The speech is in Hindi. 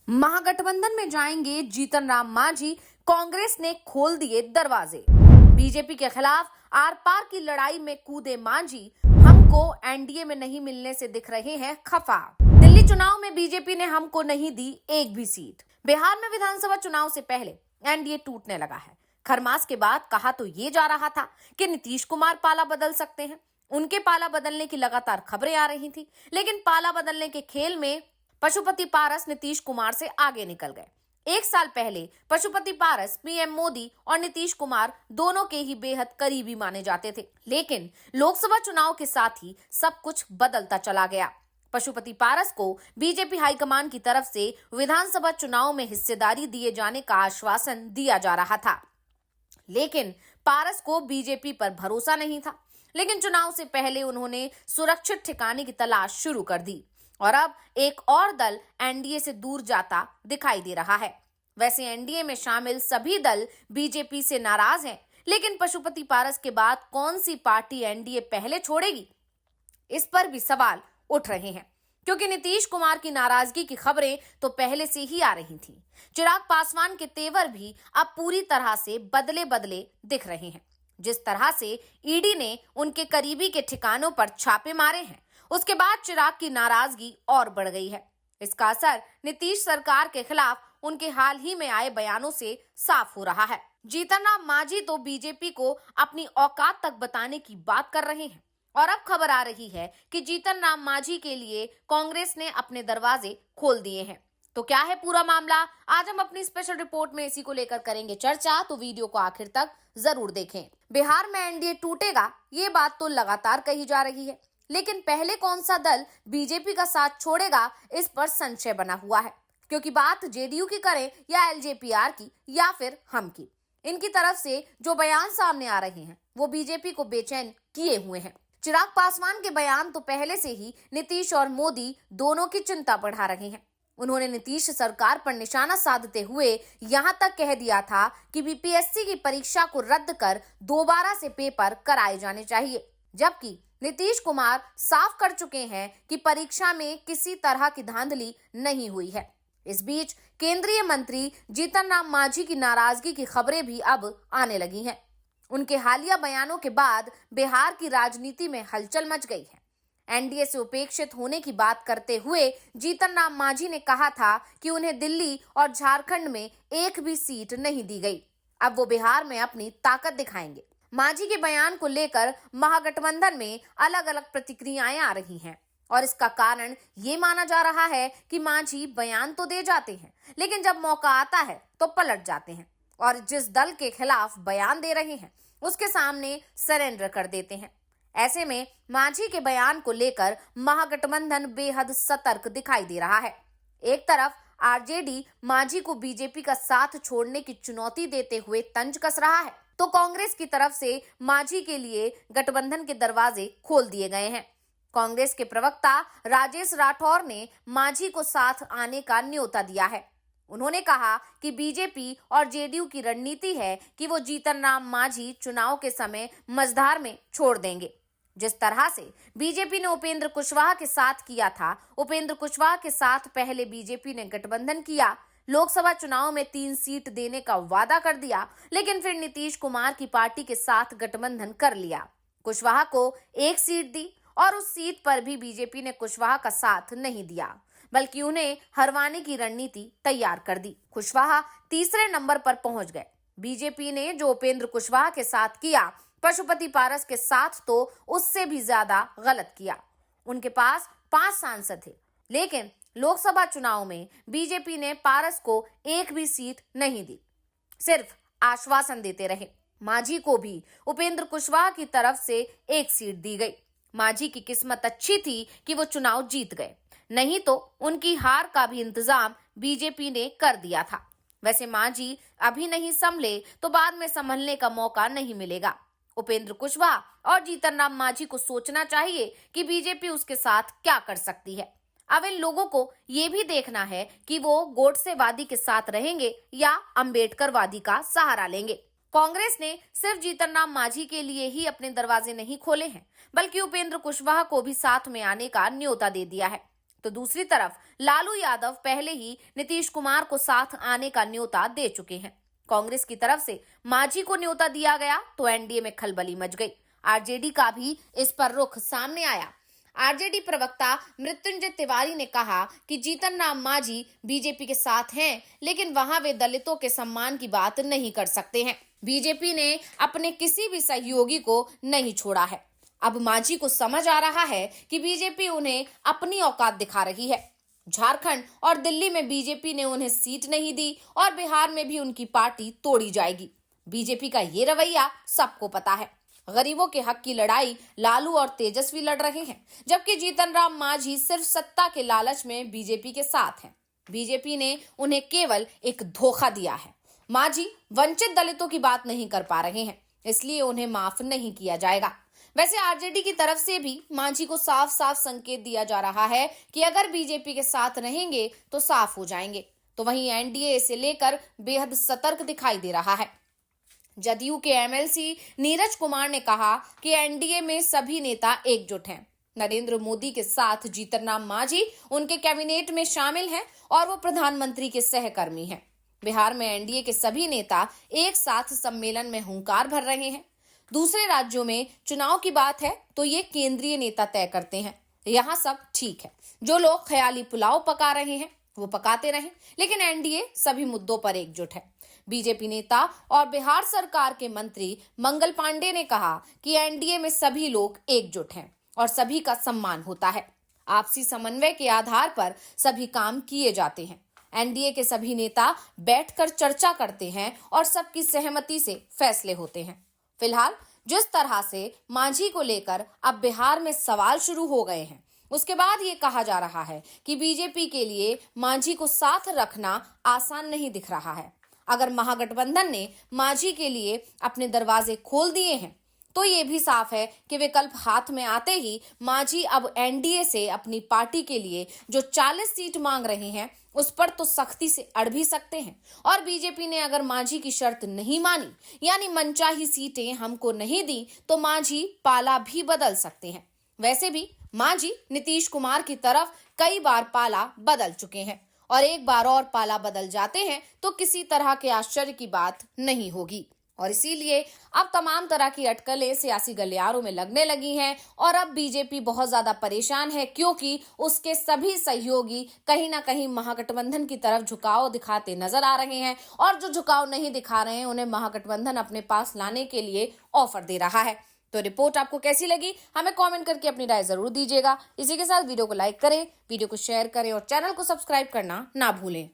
महागठबंधन में जाएंगे जीतन राम मांझी, कांग्रेस ने खोल दिए दरवाजे। बीजेपी के खिलाफ आर पार की लड़ाई में कूदे मांझी, हमको एनडीए में नहीं मिलने से दिख रहे हैं खफा। दिल्ली चुनाव में बीजेपी ने हमको नहीं दी एक भी सीट। बिहार में विधानसभा चुनाव से पहले एनडीए टूटने लगा है। खरमास के बाद कहा तो ये जा रहा था कि नीतीश कुमार पाला बदल सकते हैं। उनके पाला बदलने की लगातार खबरें आ रही थी, लेकिन पाला बदलने के खेल में पशुपति पारस नीतीश कुमार से आगे निकल गए। एक साल पहले पशुपति पारस पीएम मोदी और नीतीश कुमार दोनों के ही बेहद करीबी माने जाते थे, लेकिन लोकसभा चुनाव के साथ ही सब कुछ बदलता चला गया। पशुपति पारस को बीजेपी हाईकमान की तरफ से विधानसभा चुनाव में हिस्सेदारी दिए जाने का आश्वासन दिया जा रहा था, लेकिन पारस को बीजेपी पर भरोसा नहीं था। लेकिन चुनाव से पहले उन्होंने सुरक्षित ठिकाने की तलाश शुरू कर दी और अब एक और दल एनडीए से दूर जाता दिखाई दे रहा है। वैसे एनडीए में शामिल सभी दल बीजेपी से नाराज हैं, लेकिन पशुपति पारस के बाद कौन सी पार्टी एनडीए पहले छोड़ेगी, इस पर भी सवाल उठ रहे हैं, क्योंकि नीतीश कुमार की नाराजगी की खबरें तो पहले से ही आ रही थी। चिराग पासवान के तेवर भी अब पूरी तरह से बदले बदले दिख रहे हैं। जिस तरह से ईडी ने उनके करीबी के ठिकानों पर छापे मारे हैं, उसके बाद चिराग की नाराजगी और बढ़ गई है। इसका असर नीतीश सरकार के खिलाफ उनके हाल ही में आए बयानों से साफ हो रहा है। जीतन राम मांझी तो बीजेपी को अपनी औकात तक बताने की बात कर रहे हैं और अब खबर आ रही है कि जीतन राम मांझी के लिए कांग्रेस ने अपने दरवाजे खोल दिए हैं। तो क्या है पूरा मामला, आज हम अपनी स्पेशल रिपोर्ट में इसी को लेकर करेंगे चर्चा, तो वीडियो को आखिर तक जरूर देखें। बिहार में एनडीए टूटेगा, ये बात तो लगातार कही जा रही है, लेकिन पहले कौन सा दल बीजेपी का साथ छोड़ेगा, इस पर संशय बना हुआ है। क्योंकि बात जेडीयू की करें या एलजेपीआर की या फिर हम की, इनकी तरफ से जो बयान सामने आ रहे हैं वो बीजेपी को बेचैन किए हुए हैं। चिराग पासवान के बयान तो पहले से ही नीतीश और मोदी दोनों की चिंता बढ़ा रहे हैं। उन्होंने नीतीश सरकार पर निशाना साधते हुए यहां तक कह दिया था कि बीपीएससी की परीक्षा को रद्द कर दोबारा से पेपर कराए जाने चाहिए, जबकि नीतीश कुमार साफ कर चुके हैं कि परीक्षा में किसी तरह की धांधली नहीं हुई है। इस बीच केंद्रीय मंत्री जीतन राम मांझी की नाराजगी की खबरें भी अब आने लगी हैं। उनके हालिया बयानों के बाद बिहार की राजनीति में हलचल मच गई है। एनडीए से उपेक्षित होने की बात करते हुए जीतन राम मांझी ने कहा था कि उन्हें दिल्ली और झारखंड में एक भी सीट नहीं दी गई। अब वो बिहार में अपनी ताकत दिखाएंगे। मांझी के बयान को लेकर महागठबंधन में अलग अलग प्रतिक्रियाएं आ रही हैं और इसका कारण ये माना जा रहा है कि मांझी बयान तो दे जाते हैं, लेकिन जब मौका आता है तो पलट जाते हैं और जिस दल के खिलाफ बयान दे रहे हैं उसके सामने सरेंडर कर देते हैं। ऐसे में मांझी के बयान को लेकर महागठबंधन बेहद सतर्क दिखाई दे रहा है। एक तरफ आरजेडी मांझी को बीजेपी का साथ छोड़ने की चुनौती देते हुए तंज कस रहा है, तो कांग्रेस की तरफ से मांझी के लिए गठबंधन के दरवाजे खोल दिए गए हैं। कांग्रेस के प्रवक्ता राजेश राठौर ने मांझी को साथ आने का न्योता दिया है। उन्होंने कहा कि बीजेपी और जेडीयू की रणनीति है कि वो जीतन राम मांझी चुनाव के समय मझधार में छोड़ देंगे। जिस तरह से बीजेपी ने उपेंद्र कुशवाहा के साथ किया था, उपेंद्र कुशवाहा के साथ पहले बीजेपी ने गठबंधन किया, लोकसभा चुनाव में 3 सीट देने का वादा कर दिया, लेकिन फिर नीतीश कुमार की पार्टी के साथ गठबंधन कर लिया। कुशवाहा को 1 सीट दी और उस सीट पर भी बीजेपी ने कुशवाहा का साथ नहीं दिया, बल्कि उन्हें हरवाने की रणनीति तैयार कर दी। कुशवाहा तीसरे नंबर पर पहुंच गए। बीजेपी ने जो उपेंद्र कुशवाहा के साथ किया, पशुपति पारस के साथ तो उससे भी ज्यादा गलत किया। उनके पास 5 सांसद थे, लेकिन लोकसभा चुनाव में बीजेपी ने पारस को 1 भी सीट नहीं दी, सिर्फ आश्वासन देते रहे। मांझी को भी उपेंद्र कुशवाहा की तरफ से 1 सीट दी गई। मांझी की किस्मत अच्छी थी कि वो चुनाव जीत गए, नहीं तो उनकी हार का भी इंतजाम बीजेपी ने कर दिया था। वैसे मांझी अभी नहीं संभले तो बाद में संभलने का मौका नहीं मिलेगा। उपेंद्र कुशवाहा और जीतन राम मांझी को सोचना चाहिए कि बीजेपी उसके साथ क्या कर सकती है। अब इन लोगों को ये भी देखना है कि वो गोडसेवादी के साथ रहेंगे या अंबेडकरवादी का सहारा लेंगे। कांग्रेस ने सिर्फ जीतन राम मांझी के लिए ही अपने दरवाजे नहीं खोले हैं, बल्कि उपेंद्र कुशवाहा को भी साथ में आने का न्योता दे दिया है। तो दूसरी तरफ लालू यादव पहले ही नीतीश कुमार को साथ आने का न्योता दे चुके हैं। कांग्रेस की तरफ से मांझी को न्योता दिया गया तो एनडीए में खलबली मच गई। आरजेडी का भी इस पर रुख सामने आया। आरजेडी प्रवक्ता मृत्युंजय तिवारी ने कहा कि जीतन राम मांझी बीजेपी के साथ हैं, लेकिन वहां वे दलितों के सम्मान की बात नहीं कर सकते हैं। बीजेपी ने अपने किसी भी सहयोगी को नहीं छोड़ा है। अब मांझी को समझ आ रहा है कि बीजेपी उन्हें अपनी औकात दिखा रही है। झारखंड और दिल्ली में बीजेपी ने उन्हें सीट नहीं दी और बिहार में भी उनकी पार्टी तोड़ी जाएगी। बीजेपी का ये रवैया सबको पता है। गरीबों के हक की लड़ाई लालू और तेजस्वी लड़ रहे हैं, जबकि जीतन राम मांझी सिर्फ सत्ता के लालच में बीजेपी के साथ हैं। बीजेपी ने उन्हें केवल एक धोखा दिया है। मांझी वंचित दलितों की बात नहीं कर पा रहे हैं, इसलिए उन्हें माफ नहीं किया जाएगा। वैसे आरजेडी की तरफ से भी मांझी को साफ साफ संकेत दिया जा रहा है कि अगर बीजेपी के साथ रहेंगे तो साफ हो जाएंगे। तो वहीं एनडीए इसे लेकर बेहद सतर्क दिखाई दे रहा है। जदयू के एमएलसी नीरज कुमार ने कहा कि एनडीए में सभी नेता एकजुट हैं। नरेंद्र मोदी के साथ जीतन राम मांझी उनके कैबिनेट में शामिल हैं और वो प्रधानमंत्री के सहकर्मी हैं। बिहार में एनडीए के सभी नेता एक साथ सम्मेलन में हुंकार भर रहे हैं। दूसरे राज्यों में चुनाव की बात है तो ये केंद्रीय नेता तय करते हैं। यहाँ सब ठीक है, जो लोग ख्याली पुलाव पका रहे हैं वो पकाते रहें, लेकिन एनडीए सभी मुद्दों पर एकजुट है। बीजेपी नेता और बिहार सरकार के मंत्री मंगल पांडे ने कहा कि एनडीए में सभी लोग एकजुट हैं और सभी का सम्मान होता है। आपसी समन्वय के आधार पर सभी काम किए जाते हैं। एनडीए के सभी नेता बैठकर चर्चा करते हैं और सबकी सहमति से फैसले होते हैं। फिलहाल जिस तरह से मांझी को लेकर अब बिहार में सवाल शुरू हो गए हैं, उसके बाद ये कहा जा रहा है कि बीजेपी के लिए मांझी को साथ रखना आसान नहीं दिख रहा है। अगर महागठबंधन ने मांझी के लिए अपने दरवाजे खोल दिए हैं तो ये भी साफ है कि विकल्प हाथ में आते ही मांझी अब एनडीए से अपनी पार्टी के लिए जो 40 सीट मांग रहे हैं उस पर तो सख्ती से अड़ भी सकते हैं। और बीजेपी ने अगर मांझी की शर्त नहीं मानी, यानी मनचाही सीटें हमको नहीं दी, तो मांझी पाला भी बदल सकते हैं। वैसे भी मांझी नीतीश कुमार की तरफ कई बार पाला बदल चुके हैं और एक बार और पाला बदल जाते हैं तो किसी तरह के आश्चर्य की बात नहीं होगी। और इसीलिए अब तमाम तरह की अटकलें सियासी गलियारों में लगने लगी हैं और अब बीजेपी बहुत ज्यादा परेशान है, क्योंकि उसके सभी सहयोगी कहीं ना कहीं महागठबंधन की तरफ झुकाव दिखाते नजर आ रहे हैं और जो झुकाव नहीं दिखा रहे हैं उन्हें महागठबंधन अपने पास लाने के लिए ऑफर दे रहा है। तो रिपोर्ट आपको कैसी लगी हमें कमेंट करके अपनी राय जरूर दीजिएगा। इसी के साथ वीडियो को लाइक करें, वीडियो को शेयर करें और चैनल को सब्सक्राइब करना ना भूलें।